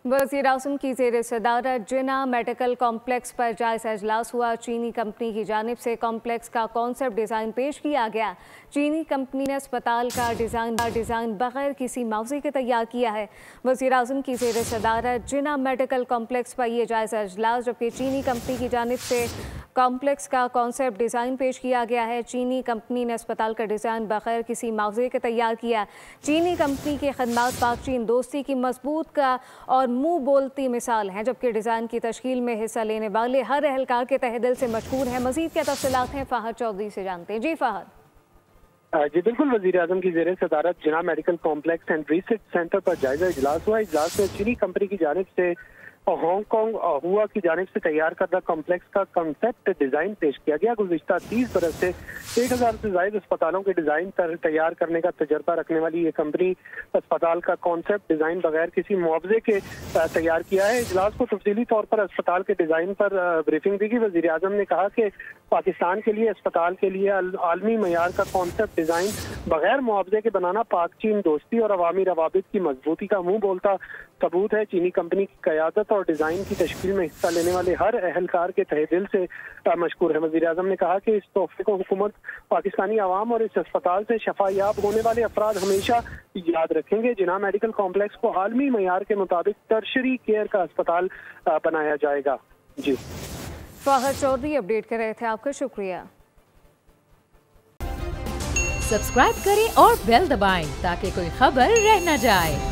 वज़ीर आज़म की ज़ेर सदारत जिना मेडिकल कॉम्प्लेक्स पर जायज़ा इजलास हुआ। चीनी कंपनी की जानिब से कॉम्प्लेक्स का कॉन्सेप्ट डिज़ाइन पेश किया गया। चीनी कंपनी ने अस्पताल का डिज़ाइन बगैर किसी मुआवजे के तैयार किया है। वज़ीर आज़म की ज़ेर सदारत जिना मेडिकल कॉम्प्लेक्स पर यह जायज़ा इजलास, जबकि चीनी कंपनी की जानिब से कॉम्प्लेक्स का कॉन्सेप्ट डिज़ाइन पेश किया गया है। चीनी कंपनी ने अस्पताल का डिज़ाइन बगैर किसी मुआवजे के तैयार किया। चीनी कंपनी की खदमात पाक चीन दोस्ती की मजबूत का और मुंह बोलती मिसाल हैं, जबकि डिज़ाइन की तश्कील में हिस्सा लेने वाले हर अहलकार के तहे दिल से मशकूर हैं। मज़ीद क्या तफसीलात हैं, फ़ाहद चौधरी से जानते हैं। जी फ़ाहद। जी बिल्कुल, वज़ीर आज़म की ज़ेर सदारत Jinnah medical complex and research centre पर जायजा इजलास हुआ। इजलास में चीनी कंपनी की जानिब से हांगकांग हुआ की जानिब से तैयार करदा कॉम्प्लेक्स का कंसेप्ट डिज़ाइन पेश किया गया। गुज़िश्ता 30 बरस से 1000 से ज़ायद अस्पतालों के डिज़ाइन तैयार करने का तजर्बा रखने वाली ये कंपनी अस्पताल का कॉन्सेप्ट डिज़ाइन बगैर किसी मुआवजे के तैयार किया है। इजलास को तफसीली तौर पर अस्पताल के डिज़ाइन पर ब्रीफिंग दी गई। वज़ीर आज़म ने कहा कि पाकिस्तान के लिए अस्पताल के लिए आलमी मयार का कॉन्सेप्ट डिज़ाइन बगैर मुआवजे के बनाना पाक चीन दोस्ती और अवामी रवाबित की मजबूती का मुँह बोलता सबूत है। चीनी कंपनी की क़यादत और डिज़ाइन की तश्कील में हिस्सा लेने वाले हर अहलकार के तहे दिल से मशकूर है। वज़ीर आज़म ने कहा कि इस तोहफे को हुकूमत, पाकिस्तानी आवाम और इस अस्पताल से शफायाब होने वाले अफराद हमेशा याद रखेंगे। जिना मेडिकल कॉम्प्लेक्स को आलमी मयार के मुताबिक टर्शरी केयर का अस्पताल बनाया जाएगा। जी फ़ाहद चौधरी अपडेट कर रहे थे, आपका शुक्रिया। सब्सक्राइब करें और बेल दबाएं ताकि कोई खबर रह न जाए।